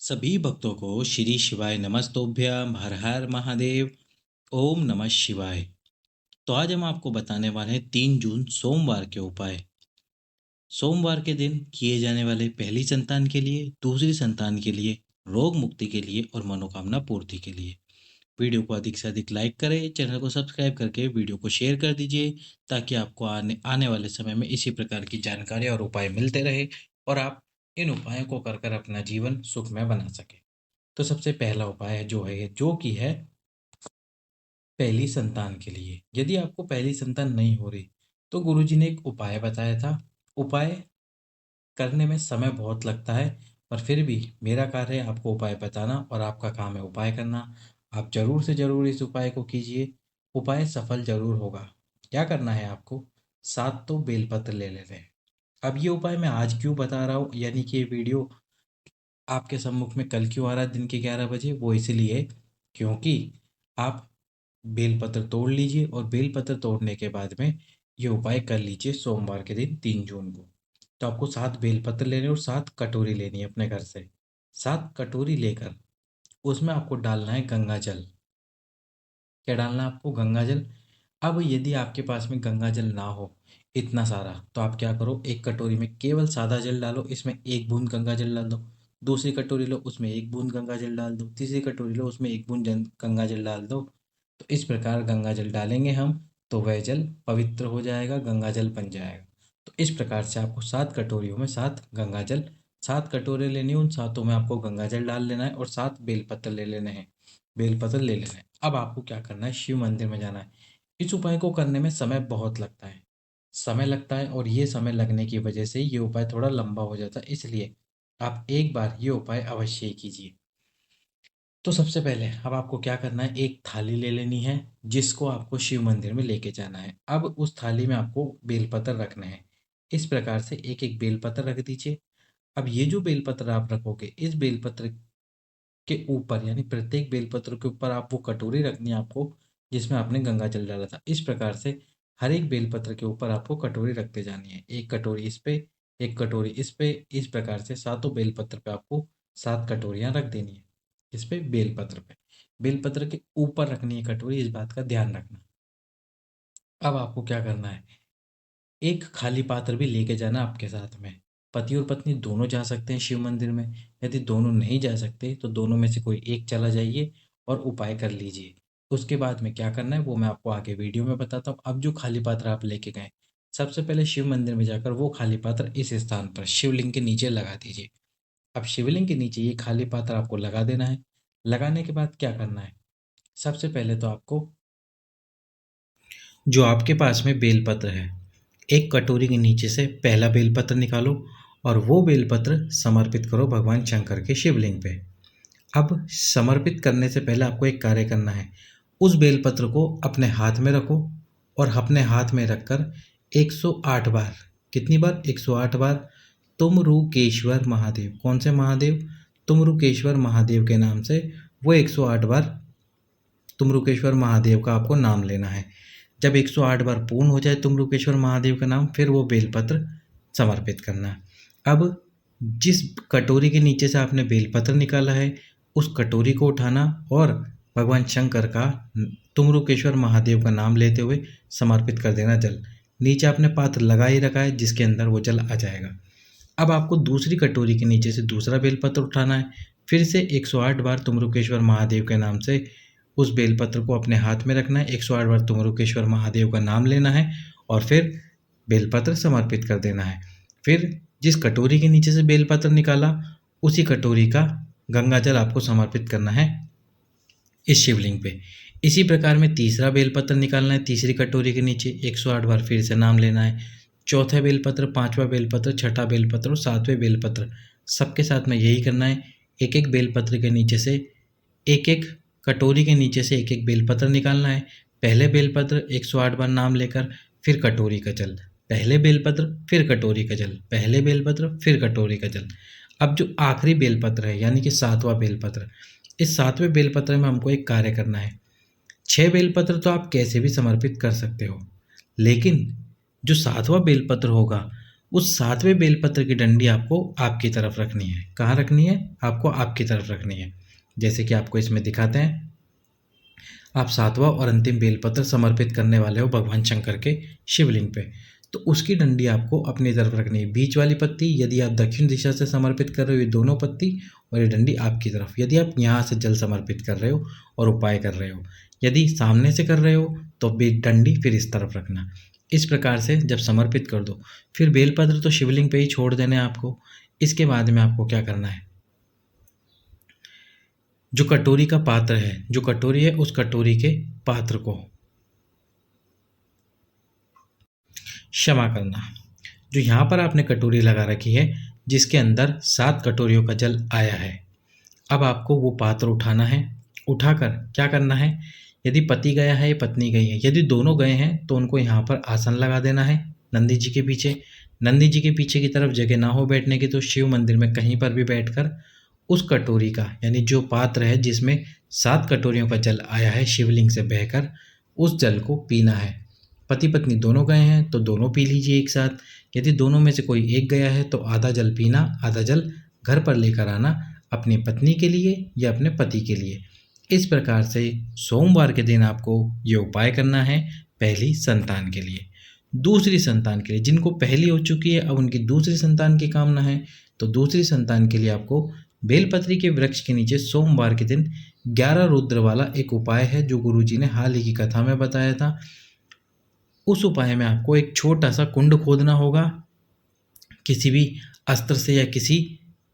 सभी भक्तों को श्री शिवाय नमस्तोभ्यम हर हर महादेव। ओम नमः शिवाय। तो आज हम आपको बताने वाले हैं 3 जून सोमवार के उपाय। सोमवार के दिन किए जाने वाले पहली संतान के लिए, दूसरी संतान के लिए, रोग मुक्ति के लिए और मनोकामना पूर्ति के लिए। वीडियो को अधिक से अधिक लाइक करें, चैनल को सब्सक्राइब करके वीडियो को शेयर कर दीजिए ताकि आपको आने आने वाले समय में इसी प्रकार की जानकारी और उपाय मिलते रहे और आप इन उपायों को कर अपना जीवन सुखमय बना सके। तो सबसे पहला उपाय है जो कि है पहली संतान के लिए। यदि आपको पहली संतान नहीं हो रही तो गुरुजी ने एक उपाय बताया था। उपाय करने में समय बहुत लगता है, पर फिर भी मेरा कार्य है आपको उपाय बताना और आपका काम है उपाय करना। आप ज़रूर से ज़रूर इस उपाय को कीजिए, उपाय सफल ज़रूर होगा। क्या करना है आपको? 7 तो बेलपत्र ले लेने हैं। अब ये उपाय मैं आज क्यों बता रहा हूँ, यानी कि ये वीडियो आपके सम्मुख में कल क्यों आ रहा है दिन के 11 बजे, वो इसलिए क्योंकि आप बेलपत्र तोड़ लीजिए और बेलपत्र तोड़ने के बाद में ये उपाय कर लीजिए सोमवार के दिन 3 जून को। तो आपको 7 बेलपत्र लेने और 7 कटोरी लेनी है अपने घर से। 7 कटोरी लेकर उसमें आपको डालना है गंगा जल। क्या डालना है आपको? गंगा जल। अब यदि आपके पास में गंगा जल ना हो इतना सारा, तो आप क्या करो, एक कटोरी में केवल सादा जल डालो, इसमें 1 बूंद गंगा जल डाल दो। दूसरी कटोरी लो, उसमें 1 बूंद गंगा जल डाल दो। तीसरी कटोरी लो, उसमें 1 बूंद गंगा जल डाल दो। तो इस प्रकार गंगा जल डालेंगे हम तो वह जल पवित्र हो जाएगा, गंगा जल बन जाएगा। तो इस प्रकार से आपको 7 कटोरियों में 7 गंगा जल, 7 कटोरे लेनी, उन सातों में आपको गंगा जल डाल लेना है और 7 बेलपत्र ले लेने हैं। बेलपत्र ले लेना है। अब आपको क्या करना है, शिव मंदिर में जाना है। इस उपाय को करने में समय बहुत लगता है, समय लगता है और ये समय लगने की वजह से ये उपाय थोड़ा लंबा हो जाता है, इसलिए आप एक बार ये उपाय अवश्य ही कीजिए। तो सबसे पहले अब आपको क्या करना है, एक थाली ले लेनी है जिसको आपको शिव मंदिर में लेके जाना है। अब उस थाली में आपको बेलपत्र रखने हैं। इस प्रकार से एक एक बेलपत्र रख दीजिए। अब ये जो बेलपत्र आप रखोगे, इस बेलपत्र के ऊपर यानी प्रत्येक बेलपत्र के ऊपर आप वो कटोरी रखनी है आपको जिसमें आपने गंगा जल डाला था। इस प्रकार से हर एक बेलपत्र के ऊपर आपको कटोरी रखते जानी है। एक कटोरी इस पे, एक कटोरी इस पे, इस प्रकार से सातों बेलपत्र पे आपको 7 कटोरियां रख देनी है। इस पे बेलपत्र पे, बेलपत्र के ऊपर रखनी है कटोरी, इस बात का ध्यान रखना। अब आपको क्या करना है, एक खाली पात्र भी लेके जाना आपके साथ में। पति और पत्नी दोनों जा सकते हैं शिव मंदिर में। यदि दोनों नहीं जा सकते तो दोनों में से कोई एक चला जाइए और उपाय कर लीजिए। उसके बाद में क्या करना है वो मैं आपको आगे वीडियो में बताता हूँ। अब जो खाली पात्र आप लेके गए, सबसे पहले शिव मंदिर में जाकर वो खाली पात्र इस स्थान पर शिवलिंग के नीचे लगा दीजिए। अब शिवलिंग के नीचे ये खाली पात्र आपको लगा देना है। लगाने के बाद क्या करना है, सबसे पहले तो आपको जो आपके पास में बेलपत्र है, एक कटोरी के नीचे से पहला बेलपत्र निकालो और वो बेलपत्र समर्पित करो भगवान शंकर के शिवलिंग पे। अब समर्पित करने से पहले आपको एक कार्य करना है, उस बेलपत्र को अपने हाथ में रखो और अपने हाथ में रखकर 108 बार, कितनी बार? 108 बार तुमरुकेश्वर महादेव, कौन से महादेव? तुमरुकेश्वर महादेव के नाम से वो 108 बार तुमरुकेश्वर महादेव का आपको नाम लेना है। जब 108 बार पूर्ण हो जाए तुमरुकेश्वर महादेव का नाम, फिर वो बेलपत्र समर्पित करना है। अब जिस कटोरी के नीचे से आपने बेलपत्र निकाला है, उस कटोरी को उठाना और भगवान शंकर का, तुमरुकेश्वर महादेव का नाम लेते हुए समर्पित कर देना जल। नीचे आपने पात्र लगा ही रखा है जिसके अंदर वो जल आ जाएगा। अब आपको दूसरी कटोरी के नीचे से दूसरा बेलपत्र उठाना है। फिर से 108 बार तुमरुकेश्वर महादेव के नाम से उस बेलपत्र को अपने हाथ में रखना है। 108 बार तुमरुकेश्वर महादेव का नाम लेना है और फिर बेलपत्र समर्पित कर देना है। फिर जिस कटोरी के नीचे से बेलपत्र निकाला, उसी कटोरी का गंगा जल आपको समर्पित करना है इस शिवलिंग पे। इसी प्रकार में तीसरा बेलपत्र निकालना है, तीसरी कटोरी के नीचे 108 बार फिर से नाम लेना है। चौथा बेलपत्र, पांचवा बेलपत्र, छठा बेलपत्र और सातवें बेलपत्र, सबके साथ में यही करना है। एक एक बेलपत्र के नीचे से, एक एक कटोरी के नीचे से एक एक बेलपत्र निकालना है। पहले बेलपत्र 108 बार नाम लेकर, फिर कटोरी का जल, पहले बेलपत्र फिर कटोरी का जल, पहले बेलपत्र फिर कटोरी का जल। अब जो आखिरी बेलपत्र है यानी कि सातवां बेलपत्र, इस सातवें बेलपत्र में हमको एक कार्य करना है। 6 बेलपत्र तो आप कैसे भी समर्पित कर सकते हो, लेकिन जो सातवां बेलपत्र होगा उस 7वें बेलपत्र की डंडी आपको आपकी तरफ रखनी है। कहाँ रखनी है? आपको आपकी तरफ रखनी है। जैसे कि आपको इसमें दिखाते हैं, आप 7वां और अंतिम बेलपत्र समर्पित करने वाले हो भगवान शंकर के शिवलिंग पे, तो उसकी डंडी आपको अपनी तरफ रखनी है। बीच वाली पत्ती यदि आप दक्षिण दिशा से समर्पित कर रहे हो, ये दोनों पत्ती, और ये डंडी आपकी तरफ यदि आप यहाँ से जल समर्पित कर रहे हो और उपाय कर रहे हो। यदि सामने से कर रहे हो तो भी डंडी फिर इस तरफ रखना। इस प्रकार से जब समर्पित कर दो, फिर बेलपत्र तो शिवलिंग पे ही छोड़ देने आपको। इसके बाद में आपको क्या करना है, जो कटोरी का पात्र है, जो कटोरी है उस कटोरी के पात्र को क्षमा करना, जो यहाँ पर आपने कटोरी लगा रखी है जिसके अंदर 7 कटोरियों का जल आया है, अब आपको वो पात्र उठाना है। उठाकर क्या करना है, यदि पति गया है या पत्नी गई है, यदि दोनों गए हैं तो उनको यहाँ पर आसन लगा देना है नंदी जी के पीछे। नंदी जी के पीछे की तरफ जगह ना हो बैठने की तो शिव मंदिर में कहीं पर भी बैठकर उस कटोरी का, यानी जो पात्र है जिसमें 7 कटोरियों का जल आया है शिवलिंग से बहकर, उस जल को पीना है। पति पत्नी दोनों गए हैं तो दोनों पी लीजिए एक साथ। यदि दोनों में से कोई एक गया है तो आधा जल पीना, आधा जल घर पर लेकर आना अपनी पत्नी के लिए या अपने पति के लिए। इस प्रकार से सोमवार के दिन आपको ये उपाय करना है पहली संतान के लिए। दूसरी संतान के लिए, जिनको पहली हो चुकी है अब उनकी दूसरी संतान की कामना है, तो दूसरी संतान के लिए आपको बेलपत्री के वृक्ष के नीचे सोमवार के दिन 11 रुद्र वाला एक उपाय है जो गुरुजी ने हाल ही की कथा में बताया था। उस उपाय में आपको एक छोटा सा कुंड खोदना होगा किसी भी अस्त्र से या किसी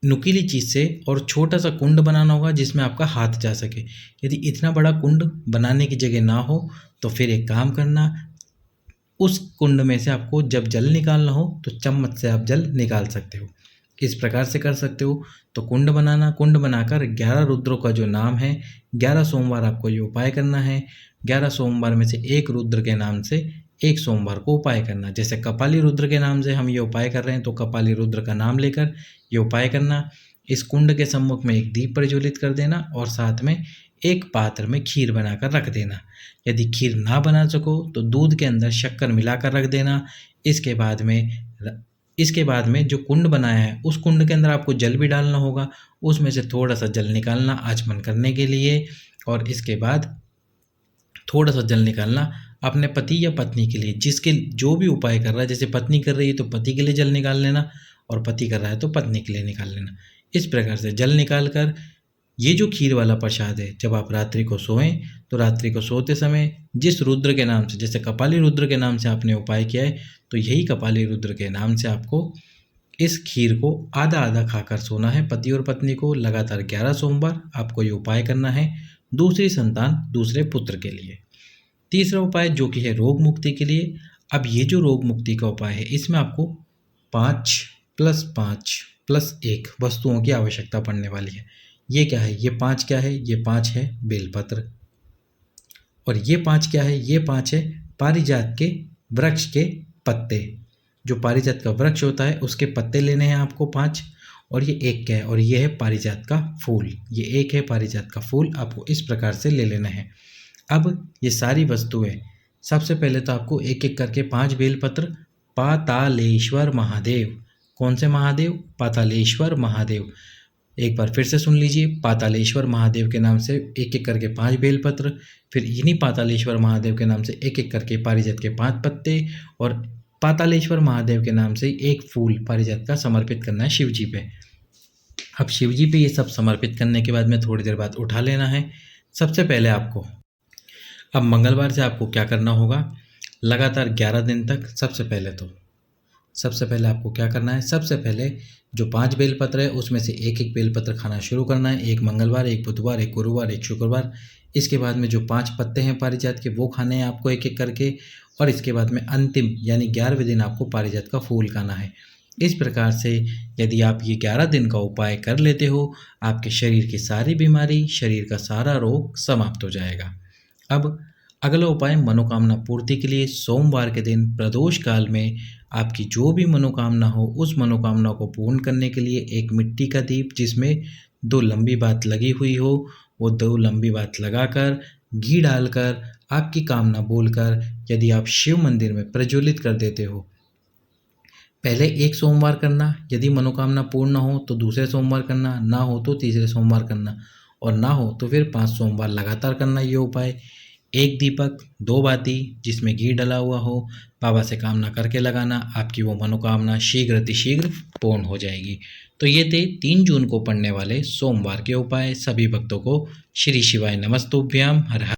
नुकीली चीज़ से, और छोटा सा कुंड बनाना होगा जिसमें आपका हाथ जा सके। यदि इतना बड़ा कुंड बनाने की जगह ना हो तो फिर एक काम करना, उस कुंड में से आपको जब जल निकालना हो तो चम्मच से आप जल निकाल सकते हो। इस प्रकार से कर सकते हो। तो कुंड बनाना, कुंड बनाकर 11 रुद्रों का जो नाम है, 11 सोमवार आपको ये उपाय करना है। 11 सोमवार में से एक रुद्र के नाम से एक सोमवार को उपाय करना। जैसे कपाली रुद्र के नाम से हम ये उपाय कर रहे हैं तो कपाली रुद्र का नाम लेकर ये उपाय करना। इस कुंड के सम्मुख में एक दीप प्रज्वलित कर देना और साथ में एक पात्र में खीर बनाकर रख देना। यदि खीर ना बना सको तो दूध के अंदर शक्कर मिलाकर रख देना। इसके बाद में जो कुंड बनाया है उस कुंड के अंदर आपको जल भी डालना होगा, उसमें से थोड़ा सा जल निकालना आचमन करने के लिए, और इसके बाद थोड़ा सा जल निकालना अपने पति या पत्नी के लिए, जिसके जो भी उपाय कर रहा है। जैसे पत्नी कर रही है तो पति के लिए जल निकाल लेना, और पति कर रहा है तो पत्नी के लिए निकाल लेना। इस प्रकार से जल निकाल कर ये जो खीर वाला प्रसाद है, जब आप रात्रि को सोएं तो रात्रि को सोते समय जिस रुद्र के नाम से, जैसे कपाली रुद्र के नाम से आपने उपाय किया है, तो यही कपाली रुद्र के नाम से आपको इस खीर को आधा आधा खाकर सोना है। पति और पत्नी को लगातार 11 सोमवार आपको ये उपाय करना है दूसरी संतान, दूसरे पुत्र के लिए। तीसरा उपाय जो कि है रोग मुक्ति के लिए। अब ये जो रोग मुक्ति का उपाय है इसमें आपको 5 + 5 + 1 वस्तुओं की आवश्यकता पड़ने वाली है। ये क्या है? ये 5 क्या है? ये 5 है बेलपत्र। और ये 5 क्या है? ये 5 है पारिजात के वृक्ष के पत्ते। जो पारिजात का वृक्ष होता है उसके पत्ते लेने हैं आपको 5। और ये 1 क्या है? और ये है पारिजात का फूल। ये 1 है पारिजात का फूल, आपको इस प्रकार से ले लेना है। अब ये सारी वस्तुएं, सबसे पहले तो आपको एक एक करके 5 बेलपत्र पातालेश्वर महादेव। कौन से महादेव? पातालेश्वर महादेव। एक बार फिर से सुन लीजिए, पातालेश्वर महादेव के नाम से एक एक करके 5 बेलपत्र, फिर इन्हीं पातालेश्वर महादेव के नाम से एक एक करके पारिजात के 5 पत्ते, और पातालेश्वर महादेव के नाम से एक फूल पारिजात का समर्पित करना है शिव जी पे। अब शिव जी पे ये सब समर्पित करने के बाद में थोड़ी देर बाद उठा लेना है। सबसे पहले आपको, अब मंगलवार से आपको क्या करना होगा, लगातार 11 दिन तक सबसे पहले आपको क्या करना है, सबसे पहले जो 5 बेलपत्र है उसमें से एक एक बेलपत्र खाना शुरू करना है। एक मंगलवार, एक बुधवार, एक गुरुवार, एक शुक्रवार। इसके बाद में जो 5 पत्ते हैं पारिजात के वो खाने हैं आपको एक एक करके, और इसके बाद में अंतिम यानी 11वें दिन आपको पारिजात का फूल खाना है। इस प्रकार से यदि आप ये 11 दिन का उपाय कर लेते हो, आपके शरीर की सारी बीमारी, शरीर का सारा रोग समाप्त हो जाएगा। अब अगला उपाय मनोकामना पूर्ति के लिए। सोमवार के दिन प्रदोष काल में आपकी जो भी मनोकामना हो उस मनोकामना को पूर्ण करने के लिए एक मिट्टी का दीप जिसमें 2 लंबी बात लगी हुई हो, वो 2 लंबी बात लगाकर घी डालकर आपकी कामना बोलकर यदि आप शिव मंदिर में प्रज्वलित कर देते हो, पहले एक सोमवार करना, यदि मनोकामना पूर्ण हो तो दूसरे सोमवार करना, ना हो तो तीसरे सोमवार करना, और ना हो तो फिर 5 सोमवार लगातार करना ये उपाय। एक दीपक, 2 बाती जिसमें घी डला हुआ हो, बाबा से कामना करके लगाना, आपकी वो मनोकामना शीघ्र अतिशीघ्र पूर्ण हो जाएगी। तो ये थे 3 जून को पड़ने वाले सोमवार के उपाय। सभी भक्तों को श्री शिवाय नमस्तुभ्याम। हर हर